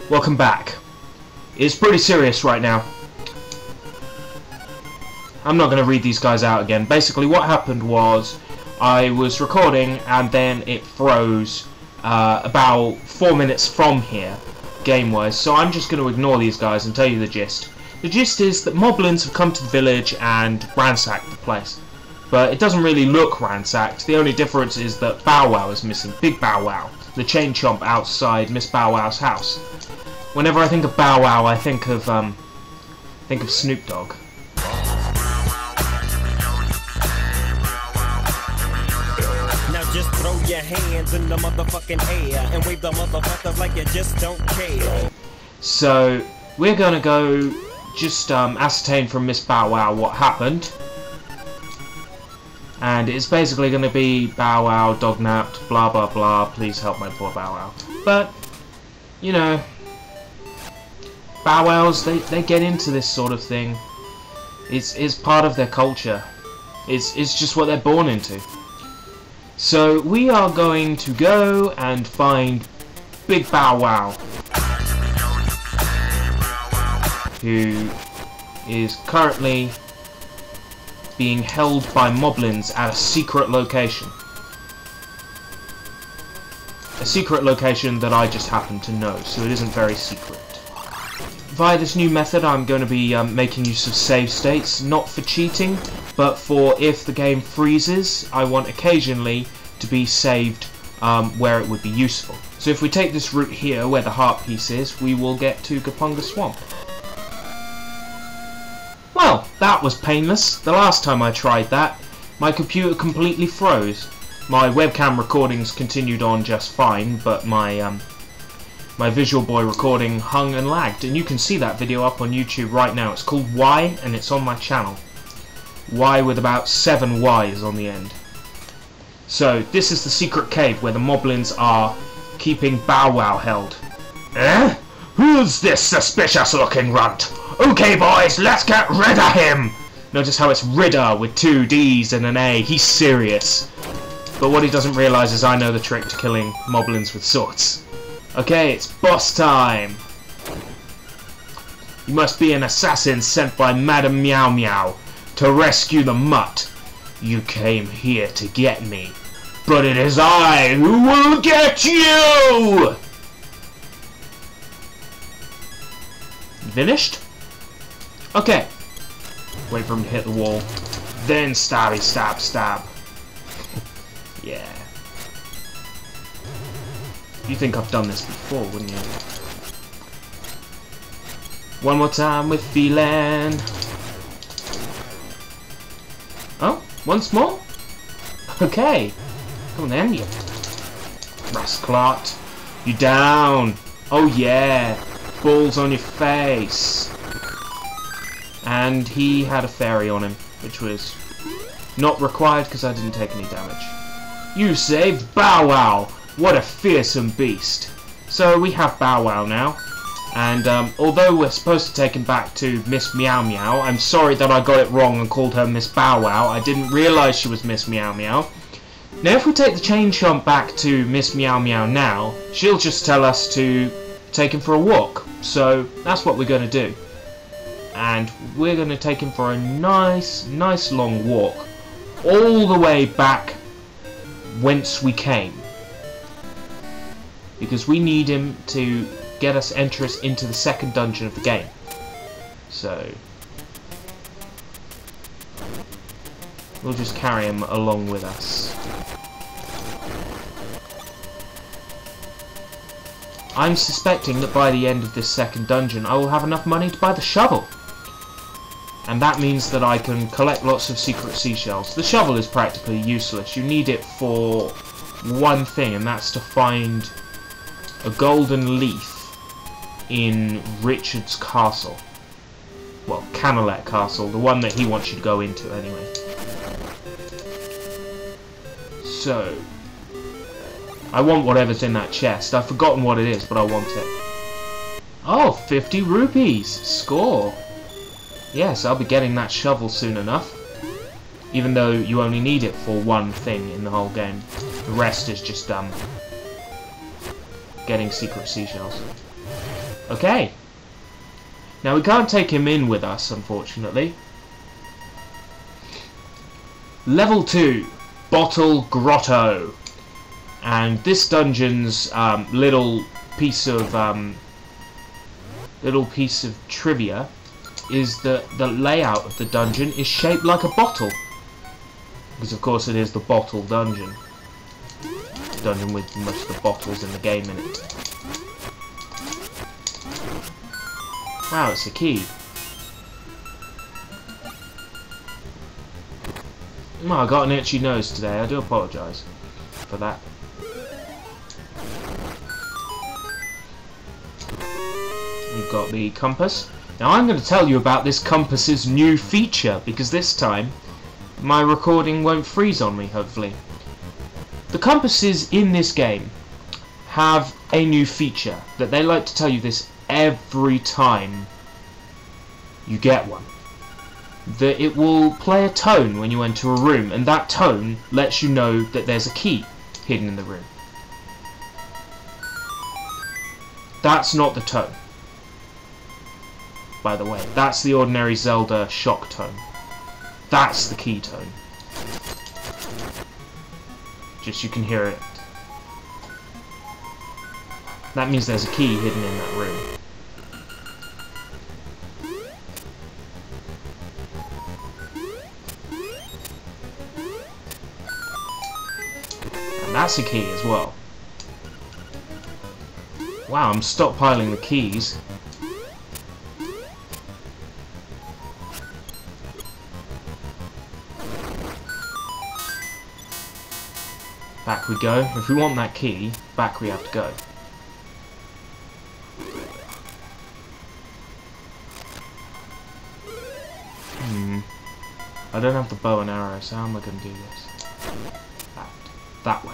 Welcome back. It's pretty serious right now. I'm not going to read these guys out again. Basically what happened was I was recording and then it froze about 4 minutes from here, game-wise, so I'm just going to ignore these guys and tell you the gist. The gist is that moblins have come to the village and ransacked the place. But it doesn't really look ransacked. The only difference is that Bow Wow is missing. Big Bow Wow. The chain chomp outside Miss Bow Wow's house. Whenever I think of Bow Wow, I think of Snoop Dogg. Now just throw your hands in the motherfucking air and wave the motherfuckers like you just don't care. So we're gonna go just ascertain from Miss Bow Wow what happened. And it's basically gonna be Bow Wow, dog napped, blah blah blah, please help my poor Bow Wow. But, you know, Bow Wows, they get into this sort of thing. It's part of their culture. It's just what they're born into. So we are going to go and find Big Bow Wow, who is currently being held by moblins at a secret location. A secret location that I just happen to know, so it isn't very secret. Via this new method I'm going to be making use of save states, not for cheating, but for if the game freezes, I want occasionally to be saved where it would be useful. So if we take this route here, where the heart piece is, we will get to Gapunga Swamp. Well, that was painless. The last time I tried that, my computer completely froze. My webcam recordings continued on just fine, but my Visual Boy recording hung and lagged, and you can see that video up on YouTube right now. It's called Y, and it's on my channel. Y with about 7 Y's on the end. So, this is the secret cave where the moblins are keeping Bow Wow held. Eh? Who's this suspicious looking runt? Okay boys, let's get rid of him! Notice how it's Ridder with 2 D's and an A. He's serious. But what he doesn't realise is I know the trick to killing moblins with swords. Okay, it's boss time! You must be an assassin sent by Madame Meow Meow to rescue the mutt. You came here to get me, but it is I who will get you! Finished? Okay. Wait for him to hit the wall. Then stabby stab stab. Yeah. You think I've done this before, wouldn't you? One more time with feeling. Oh, once more? Okay. Come on then, you rascalot. You down. Oh yeah. Balls on your face. And he had a fairy on him, which was not required because I didn't take any damage. You saved Bow Wow! What a fearsome beast. So we have Bow Wow now, and although we're supposed to take him back to Miss Meow Meow, I'm sorry that I got it wrong and called her Miss Bow Wow. I didn't realise she was Miss Meow Meow. Now if we take the chain chomp back to Miss Meow Meow now, she'll just tell us to take him for a walk. So that's what we're going to do. And we're going to take him for a nice long walk all the way back whence we came. Because we need him to get us entrance into the second dungeon of the game. So we'll just carry him along with us. I'm suspecting that by the end of this second dungeon I will have enough money to buy the shovel. And that means that I can collect lots of secret seashells. The shovel is practically useless. You need it for one thing, and that's to find a golden leaf in Richard's castle. Well, Camelot Castle, the one that he wants you to go into anyway. So, I want whatever's in that chest. I've forgotten what it is, but I want it. Oh, 50 rupees! Score! Yes, I'll be getting that shovel soon enough. Even though you only need it for one thing in the whole game. The rest is just getting secret seashells. Okay. Now we can't take him in with us, unfortunately. Level 2, Bottle Grotto. And this dungeon's little piece of trivia is that the layout of the dungeon is shaped like a bottle. Because of course it is the bottle dungeon. Dungeon with most of the bottles in the game in it. Wow, it's a key. Oh, I got an itchy nose today. I do apologise for that. You've got the compass. Now I'm going to tell you about this compass's new feature, because this time my recording won't freeze on me, hopefully. The compasses in this game have a new feature that they like to tell you this every time you get one. That it will play a tone when you enter a room, and that tone lets you know that there's a key hidden in the room. That's not the tone, by the way. That's the ordinary Zelda shock tone. That's the key tone. Just you can hear it. That means there's a key hidden in that room. And that's a key as well. Wow, I'm stockpiling the keys. Back we go. If we want that key, back we have to go. I don't have the bow and arrow, so how am I going to do this? That way.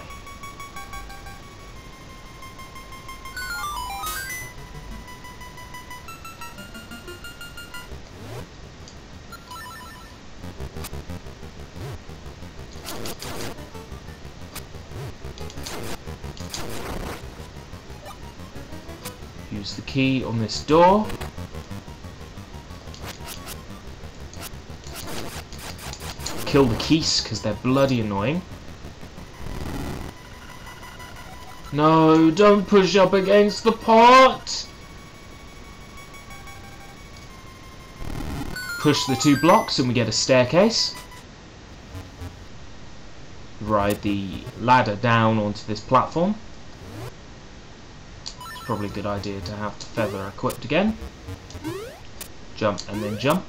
Use the key on this door. Kill the keys because they're bloody annoying. No, don't push up against the pot! Push the 2 blocks and we get a staircase. Ride the ladder down onto this platform. It's probably a good idea to have the feather equipped again. Jump and then jump.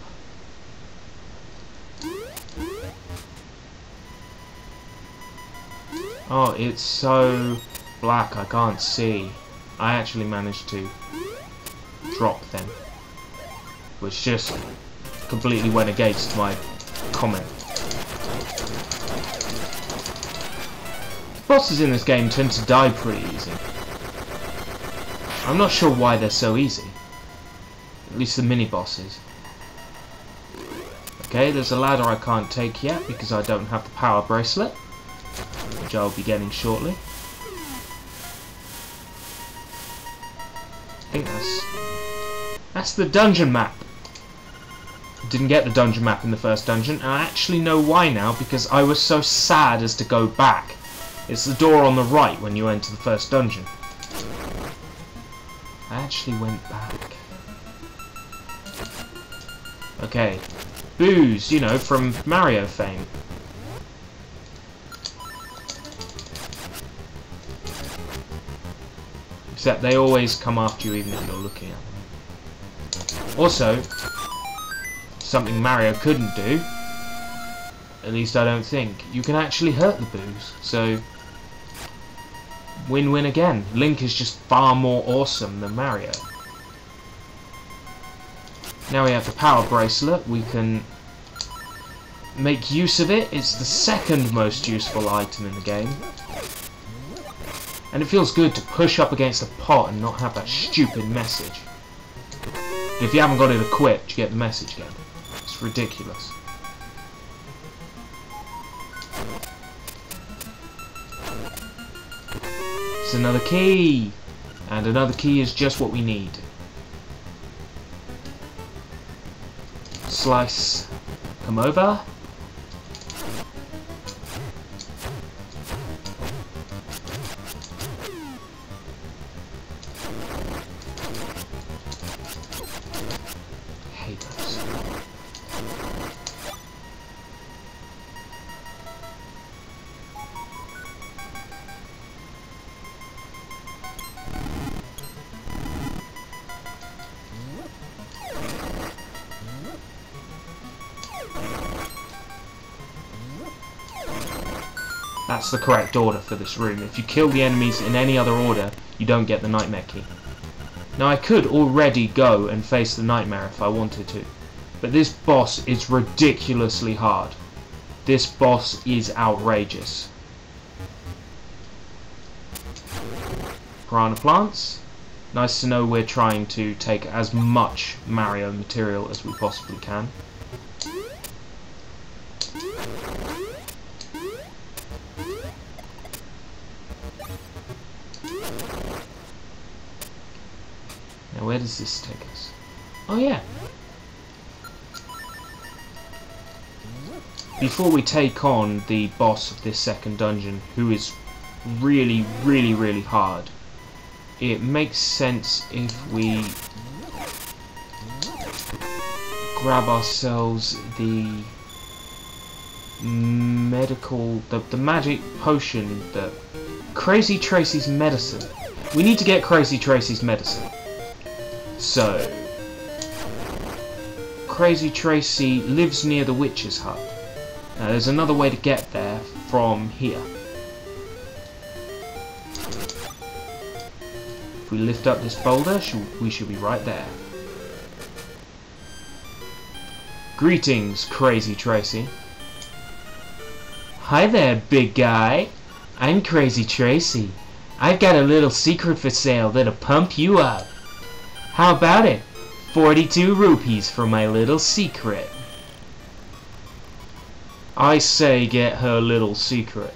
Oh, it's so black I can't see. I actually managed to drop them, which just completely went against my comment. Bosses in this game tend to die pretty easy. I'm not sure why they're so easy. At least the mini-bosses. Okay, there's a ladder I can't take yet because I don't have the power bracelet, which I'll be getting shortly. I think that's the dungeon map. Didn't get the dungeon map in the first dungeon, and I actually know why now, because I was so sad as to go back. It's the door on the right when you enter the first dungeon. I actually went back. Okay. Booze, you know, from Mario fame. Except they always come after you even if you're looking at them. Also, something Mario couldn't do, at least I don't think, you can actually hurt the booze. So, win-win again. Link is just far more awesome than Mario. Now we have the power bracelet, we can make use of it. It's the second most useful item in the game. And it feels good to push up against a pot and not have that stupid message. But if you haven't got it equipped, you get the message again. It's ridiculous. It's another key! And another key is just what we need. Slice. Come over. Hate those. That's the correct order for this room. If you kill the enemies in any other order, you don't get the nightmare key. Now I could already go and face the nightmare if I wanted to, but this boss is ridiculously hard. This boss is outrageous. Piranha plants. Nice to know we're trying to take as much Mario material as we possibly can. Now where does this take us? Oh yeah. Before we take on the boss of this second dungeon, who is really, really, really hard, it makes sense if we grab ourselves the medical, the magic potion, the Crazy Tracy's medicine. We need to get Crazy Tracy's medicine. So, Crazy Tracy lives near the witch's hut. Now there's another way to get there from here. If we lift up this boulder, we should be right there. Greetings, Crazy Tracy. Hi there, big guy. I'm Crazy Tracy. I've got a little secret for sale that'll pump you up. How about it? 42 rupees for my little secret. I say get her little secret,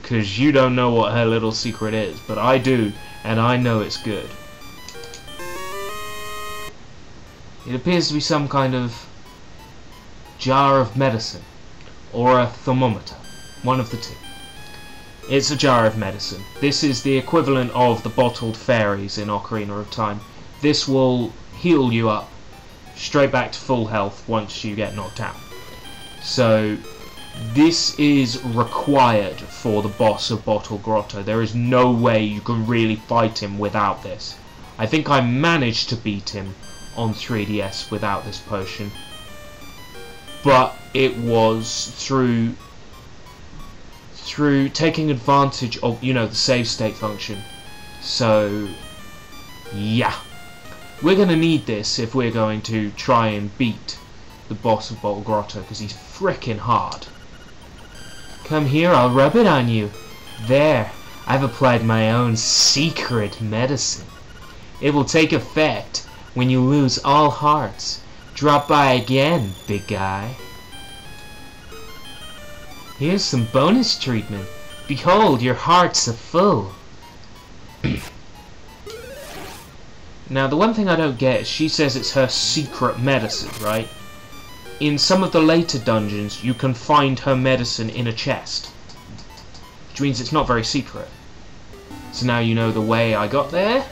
'cause you don't know what her little secret is, but I do, and I know it's good. It appears to be some kind of jar of medicine, or a thermometer, one of the two. It's a jar of medicine. This is the equivalent of the bottled fairies in Ocarina of Time. This will heal you up straight back to full health once you get knocked out. So this is required for the boss of Bottle Grotto. There is no way you can really fight him without this. I think I managed to beat him on 3DS without this potion, but it was through taking advantage of, you know, the save state function. So yeah, we're gonna need this if we're going to try and beat the boss of Bottle Grotto, because he's frickin' hard. Come here, I'll rub it on you. There, I've applied my own secret medicine. It will take effect when you lose all hearts. Drop by again, big guy. Here's some bonus treatment. Behold, your hearts are full. Now, the one thing I don't get is she says it's her secret medicine, right? In some of the later dungeons, you can find her medicine in a chest, which means it's not very secret. So now you know the way I got there,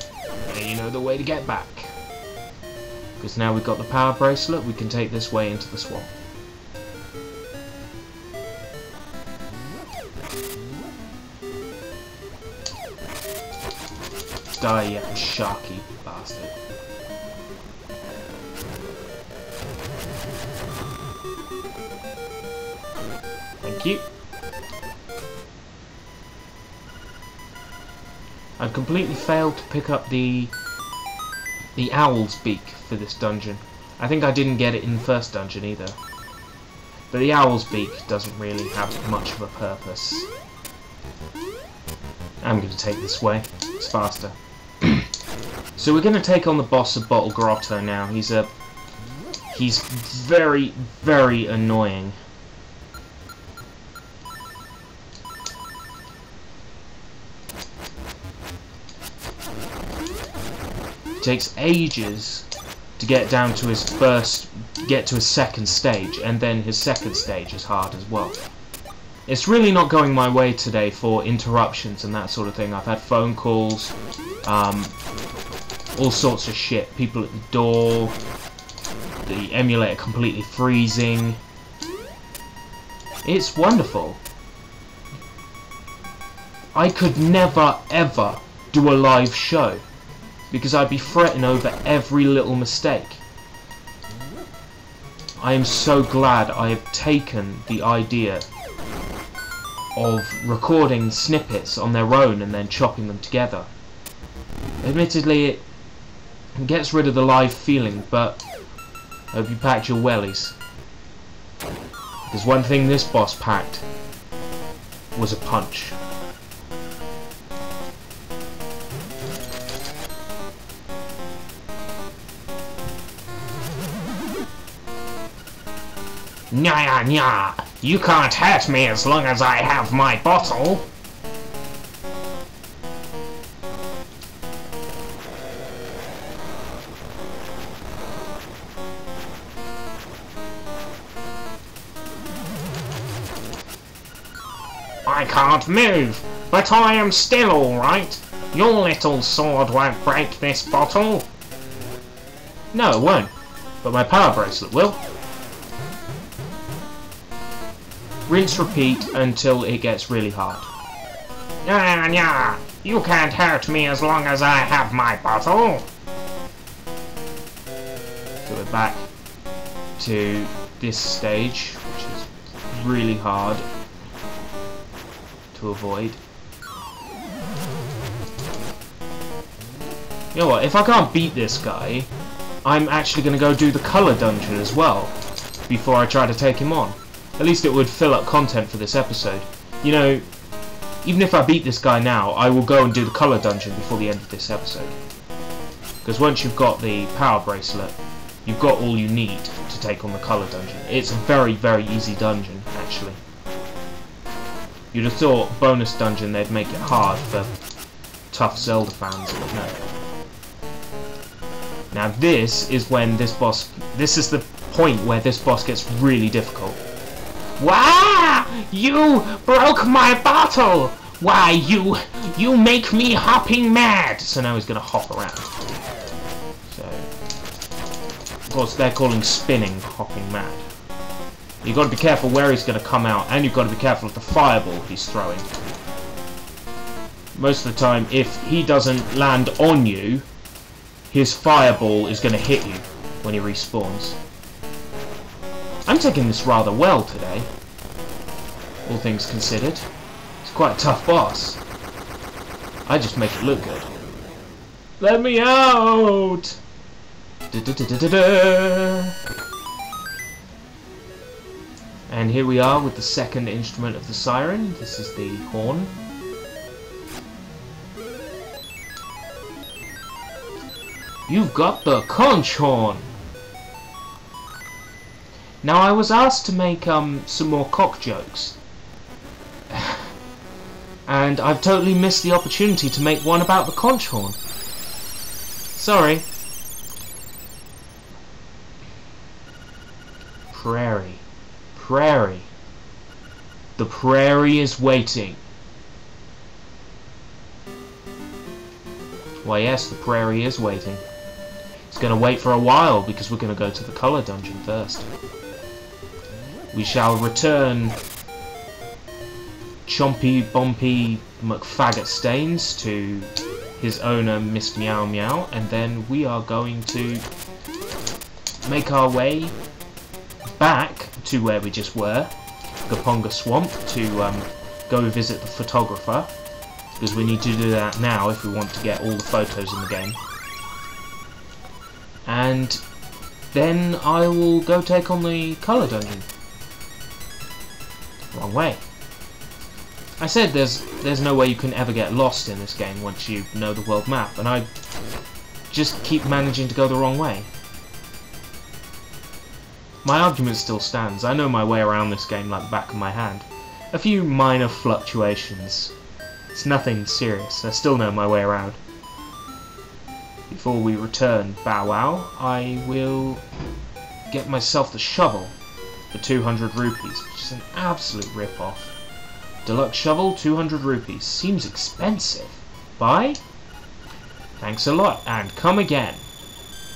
and you know the way to get back. Because now we've got the power bracelet, we can take this way into the swamp. Die, you sharky bastard. Thank you. I've completely failed to pick up the owl's beak for this dungeon. I think I didn't get it in the first dungeon either. But the owl's beak doesn't really have much of a purpose. I'm going to take this way. It's faster. So we're going to take on the boss of Bottle Grotto now. He's very, very annoying. takes ages to get down to his second stage, and then his second stage is hard as well. It's really not going my way today for interruptions and that sort of thing. I've had phone calls, all sorts of shit. People at the door, the emulator completely freezing. It's wonderful. I could never ever do a live show because I'd be fretting over every little mistake. I am so glad I have taken the idea of recording snippets on their own and then chopping them together. Admittedly, it gets rid of the live feeling, but I hope you packed your wellies. Because one thing this boss packed was a punch. Nya nya! You can't hurt me as long as I have my bottle! I can't move, but I am still alright. Your little sword won't break this bottle. No, it won't. But my power bracelet will. Rinse, repeat until it gets really hard. Nya nya! You can't hurt me as long as I have my bottle. So we're back to this stage, which is really hard to avoid. You know what, if I can't beat this guy, I'm actually going to go do the colour dungeon as well before I try to take him on. At least it would fill up content for this episode. You know, even if I beat this guy now, I will go and do the colour dungeon before the end of this episode. Because once you've got the power bracelet, you've got all you need to take on the colour dungeon. It's a very, very easy dungeon, actually. You'd have thought bonus dungeon they'd make it hard for tough Zelda fans, but no. Now this is when this is the point where this boss gets really difficult. Wah! You broke my bottle! Why, you make me hopping mad! So now he's going to hop around. So, of course, they're calling spinning hopping mad. You've got to be careful where he's going to come out, and you've got to be careful of the fireball he's throwing. Most of the time, if he doesn't land on you, his fireball is going to hit you when he respawns. I'm taking this rather well today, all things considered. It's quite a tough boss. I just make it look good. Let me out! And here we are with the second instrument of the siren. This is the horn. You've got the conch horn! Now I was asked to make some more cock jokes. And I've totally missed the opportunity to make one about the conch horn. Sorry. Prairie. Prairie. The prairie is waiting. Why yes, the prairie is waiting. It's going to wait for a while because we're going to go to the colour dungeon first. We shall return Chompy Bompy McFaggot Stains to his owner Miss Meow Meow, and then we are going to make our way back to where we just were, Gaponga Swamp, to go visit the photographer, because we need to do that now if we want to get all the photos in the game. And then I will go take on the colour dungeon. Wrong way. I said there's no way you can ever get lost in this game once you know the world map, and I just keep managing to go the wrong way. My argument still stands. I know my way around this game like the back of my hand. A few minor fluctuations. It's nothing serious. I still know my way around. before we return Bow Wow, I will get myself the shovel for 200 rupees, which is an absolute rip-off. Deluxe shovel, 200 rupees. Seems expensive. Buy? Thanks a lot, and come again.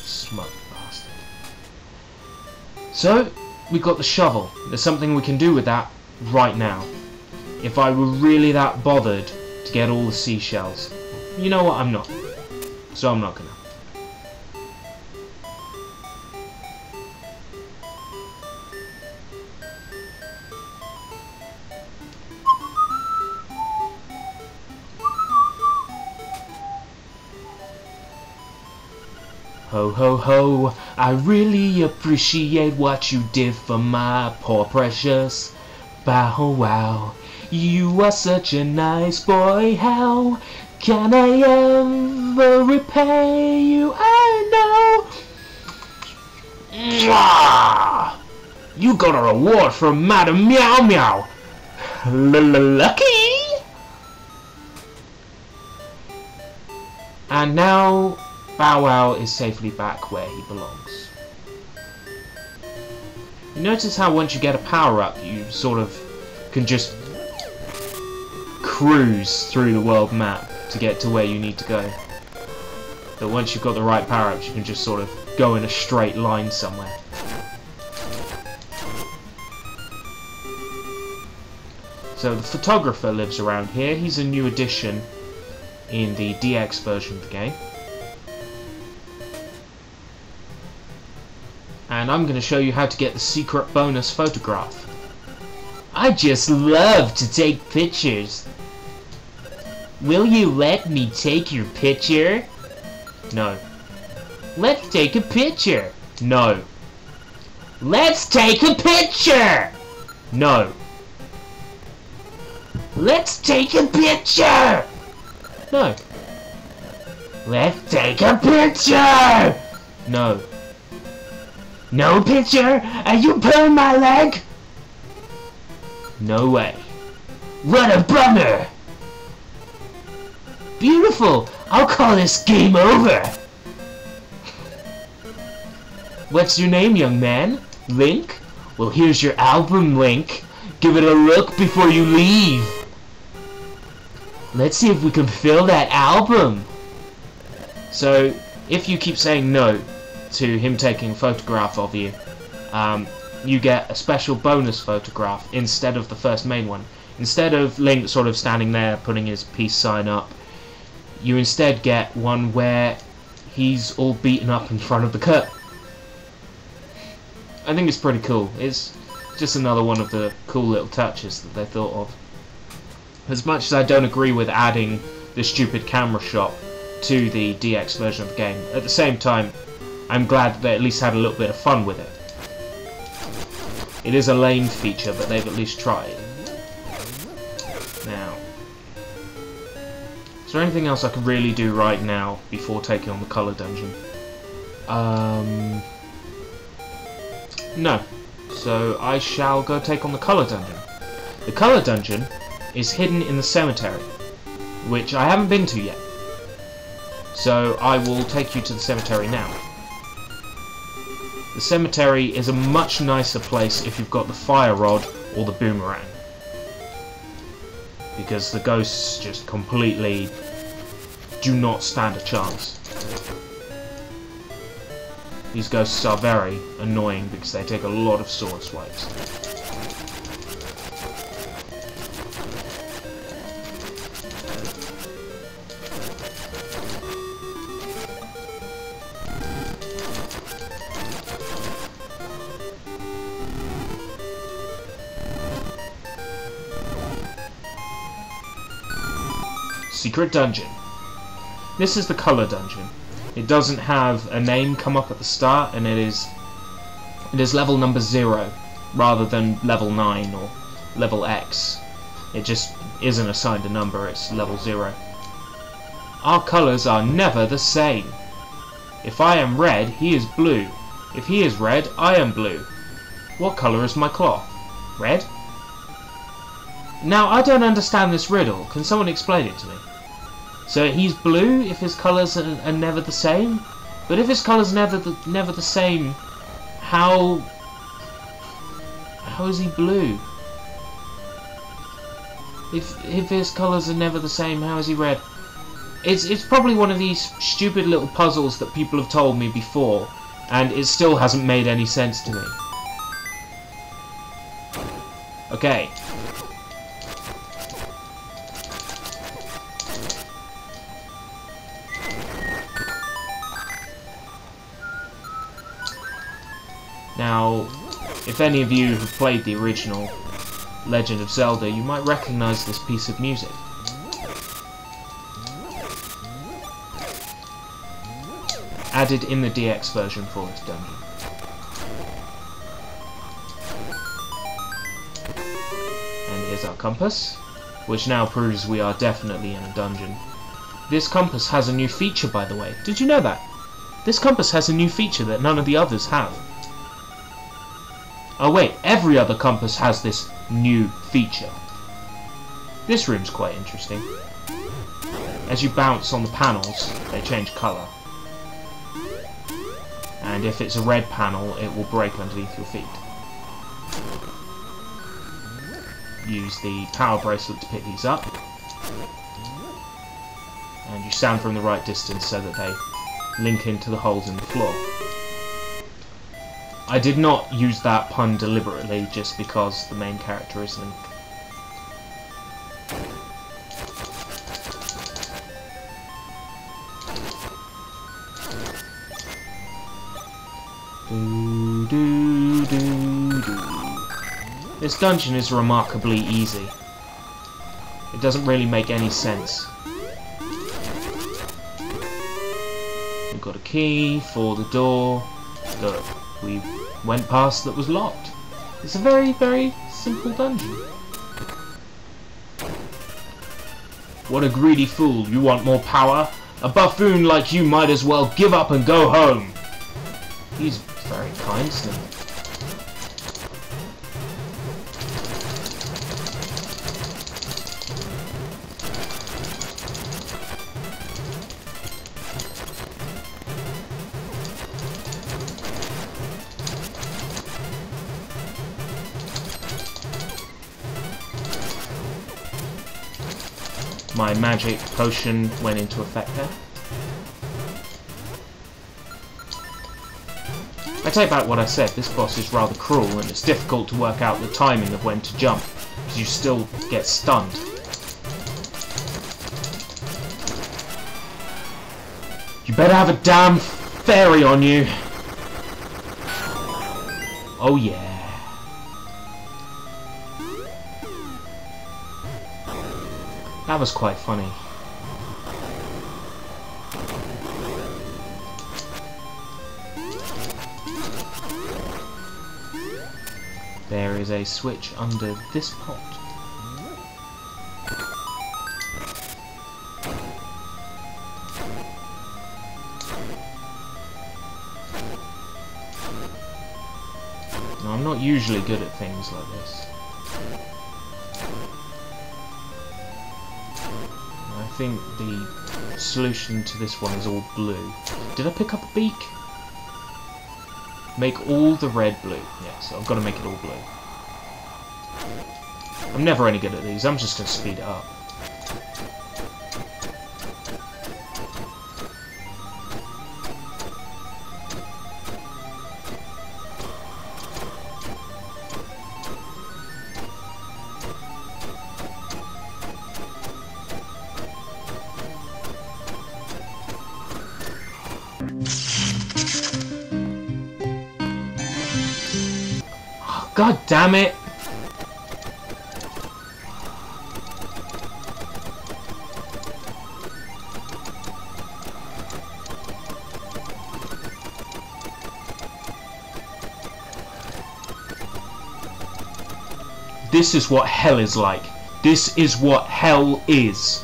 Smug bastard. So, we got the shovel. There's something we can do with that right now. If I were really that bothered to get all the seashells. You know what, I'm not. So I'm not gonna. Ho ho ho, I really appreciate what you did for my poor precious Bow Wow. You are such a nice boy, how can I ever repay you? I know. Mwah! You got a reward from Madam Meow Meow. Lucky. And now Bow Wow is safely back where he belongs. You notice how once you get a power-up, you sort of can just cruise through the world map to get to where you need to go. But once you've got the right power-ups, you can just sort of go in a straight line somewhere. So the photographer lives around here. He's a new addition in the DX version of the game. And I'm going to show you how to get the secret bonus photograph. I just love to take pictures. Will you let me take your picture? No. Let's take a picture. No. Let's take a picture. No. Let's take a picture. No. Let's take a picture. No. No picture? Are you pulling my leg? No way. What a bummer! Beautiful! I'll call this game over! What's your name, young man? Link? Well, here's your album, Link. Give it a look before you leave. Let's see if we can fill that album. So, if you keep saying no to him taking a photograph of you, you get a special bonus photograph instead of the first main one. Instead of Link sort of standing there putting his peace sign up, you instead get one where he's all beaten up in front of the curtain. I think it's pretty cool. It's just another one of the cool little touches that they thought of. As much as I don't agree with adding the stupid camera shot to the DX version of the game, at the same time I'm glad that they at least had a little bit of fun with it. It is a lame feature, but they've at least tried. Now, is there anything else I could really do right now before taking on the colour dungeon? No. So I shall go take on the colour dungeon. The colour dungeon is hidden in the cemetery, which I haven't been to yet. So I will take you to the cemetery now. The cemetery is a much nicer place if you've got the fire rod or the boomerang, because the ghosts just completely do not stand a chance. These ghosts are very annoying because they take a lot of sword swipes. Secret dungeon. This is the colour dungeon. It doesn't have a name come up at the start, and it is level number 0 rather than level 9 or level X. It just isn't assigned a number, it's level 0. Our colours are never the same. If I am red, he is blue. If he is red, I am blue. What colour is my cloth? Red? Now, I don't understand this riddle. Can someone explain it to me? So he's blue if his colours are never the same. But if his colours never the same, how is he blue? If his colours are never the same, how is he red? It's probably one of these stupid little puzzles that people have told me before, and it still hasn't made any sense to me. Okay. Now, if any of you have played the original Legend of Zelda, you might recognise this piece of music. Added in the DX version for this dungeon. And here's our compass, which now proves we are definitely in a dungeon. This compass has a new feature, by the way. Did you know that? This compass has a new feature that none of the others have. Oh wait, every other compass has this new feature. This room's quite interesting. As you bounce on the panels, they change colour. And if it's a red panel, it will break underneath your feet. Use the power bracelet to pick these up. And you stand from the right distance so that they link into the holes in the floor. I did not use that pun deliberately, just because the main character is Link. This dungeon is remarkably easy. It doesn't really make any sense. We've got a key for the door that we went past that was locked. It's a very, very simple dungeon. What a greedy fool. You want more power? A buffoon like you might as well give up and go home. He's very kind, Snoop. My magic potion went into effect there. I take back what I said, this boss is rather cruel and it's difficult to work out the timing of when to jump, because you still get stunned. You better have a damn fairy on you! Oh yeah. That was quite funny. There is a switch under this pot. Now, I'm not usually good at things like this. I think the solution to this one is all blue. Did I pick up a beak? Make all the red blue. Yeah, so I've got to make it all blue. I'm never any good at these, I'm just going to speed it up. God damn it! This is what hell is like. This is what hell is.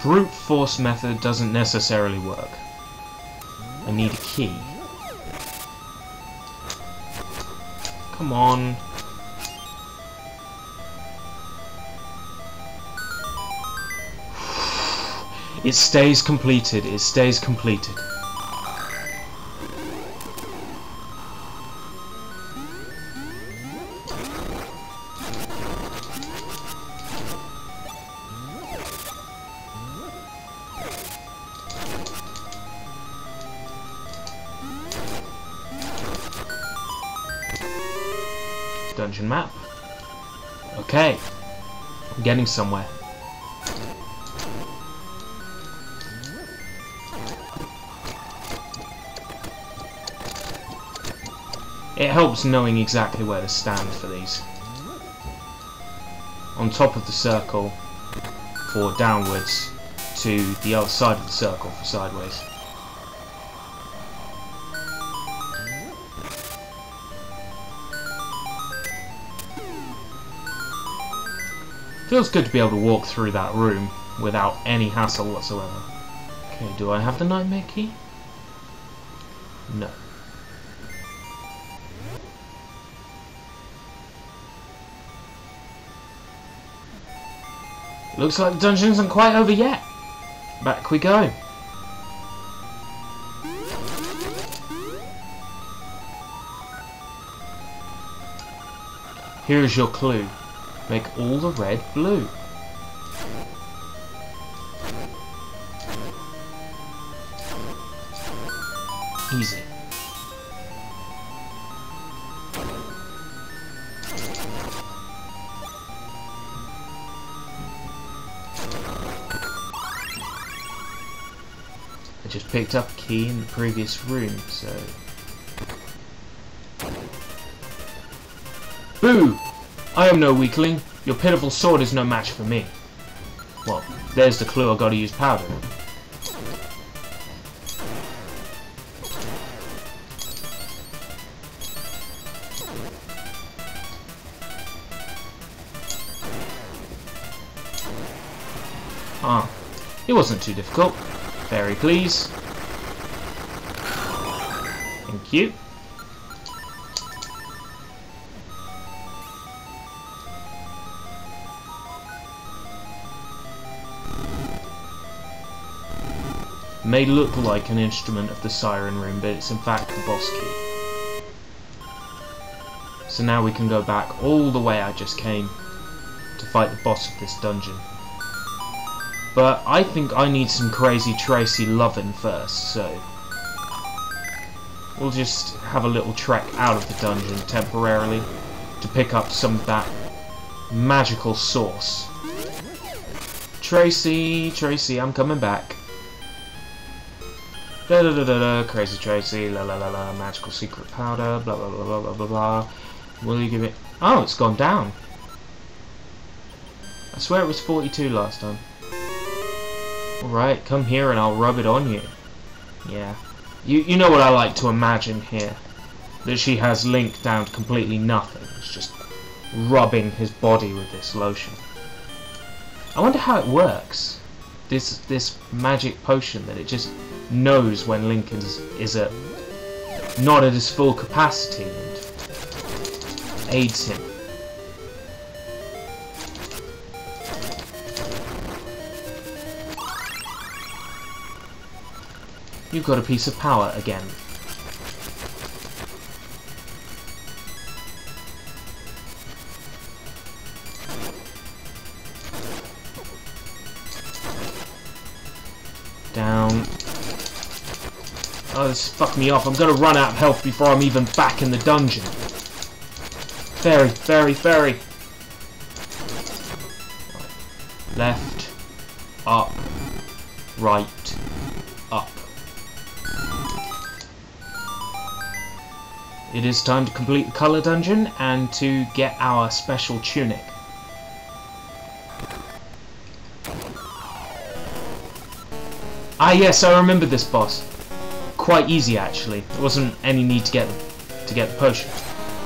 Brute force method doesn't necessarily work. need a key. Come on. It stays completed. It stays completed. Dungeon map. Okay. I'm getting somewhere. It helps knowing exactly where to stand for these. On top of the circle for downwards, to the other side of the circle for sideways. Feels good to be able to walk through that room without any hassle whatsoever. Okay, do I have the nightmare key? No. Looks like the dungeon isn't quite over yet. Back we go. Here is your clue. Make all the red blue. Easy. I just picked up a key in the previous room, so... Boo! I am no weakling. Your pitiful sword is no match for me. Well, there's the clue I gotta use powder. Ah, it wasn't too difficult. Fairy, please. Thank you. May look like an instrument of the siren room, but it's in fact the boss key. So now we can go back all the way I just came to fight the boss of this dungeon. But I think I need some Crazy Tracy lovin first, so we'll just have a little trek out of the dungeon temporarily to pick up some of that magical sauce. Tracy, Tracy, I'm coming back. Da da da da da, Crazy Tracy, la la la la, magical secret powder, blah blah blah blah blah blah blah. Will you give it? Oh, it's gone down. I swear it was 42 last time. Alright, come here and I'll rub it on you. Yeah. You know what I like to imagine here. That she has Link down to completely nothing. It's just rubbing his body with this lotion. I wonder how it works. This magic potion that it just knows when Link is not at his full capacity and aids him. You've got a piece of power again. Down. Oh, this fucked me off. I'm gonna run out of health before I'm even back in the dungeon. Fairy, fairy, fairy. Left, up, right, up. It is time to complete the colour dungeon and to get our special tunic. Ah yes, I remember this boss. Quite easy actually. There wasn't any need to get the potion.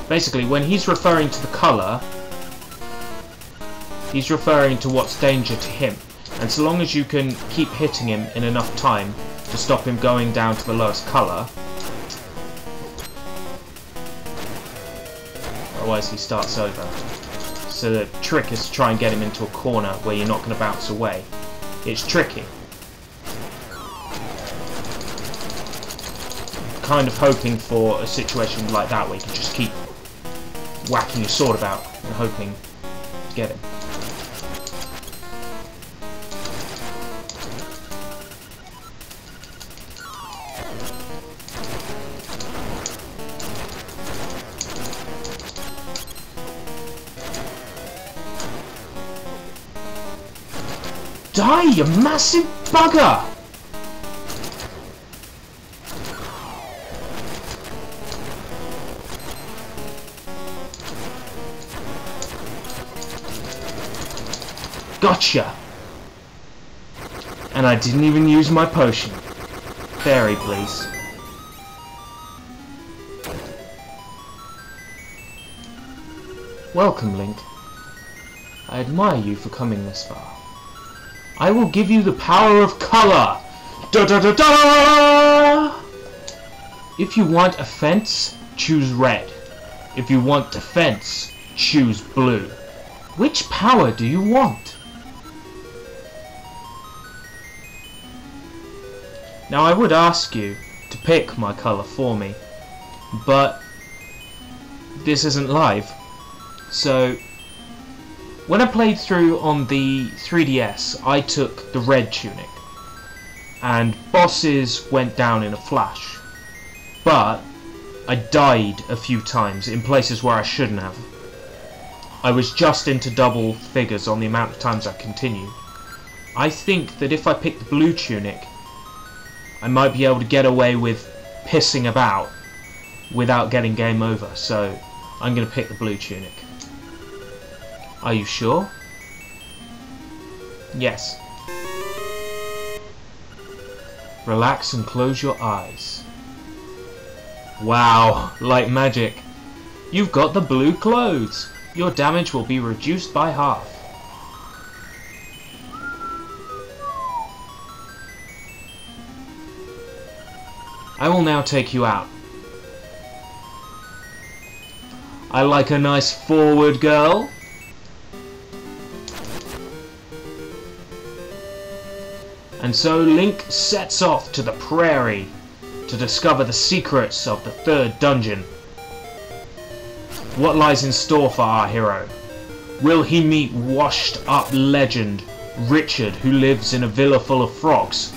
Basically, when he's referring to the colour, he's referring to what's danger to him. And so long as you can keep hitting him in enough time, to stop him going down to the lowest colour. Otherwise he starts over. So the trick is to try and get him into a corner where you're not going to bounce away. It's tricky. Kind of hoping for a situation like that where you can just keep whacking your sword about and hoping to get him. Die, you massive bugger! Gotcha! And I didn't even use my potion. Fairy, please. Welcome, Link. I admire you for coming this far. I will give you the power of colour! Da da da da! If you want offense, choose red. If you want defense, choose blue. Which power do you want? Now I would ask you to pick my colour for me, but this isn't live. So when I played through on the 3DS, I took the red tunic, and bosses went down in a flash. But I died a few times in places where I shouldn't have. I was just into double figures on the amount of times I continued. I think that if I picked the blue tunic, I might be able to get away with pissing about without getting game over, so I'm going to pick the blue tunic. Are you sure? Yes. Relax and close your eyes. Wow, like magic. You've got the blue clothes. Your damage will be reduced by half. I will now take you out. I like a nice forward girl. And so Link sets off to the prairie to discover the secrets of the third dungeon. What lies in store for our hero? Will he meet washed-up legend Richard, who lives in a villa full of frogs?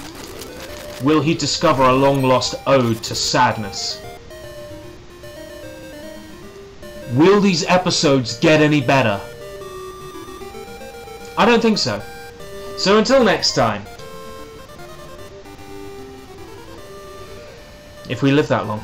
Will he discover a long-lost ode to sadness? Will these episodes get any better? I don't think so. So until next time, if we live that long.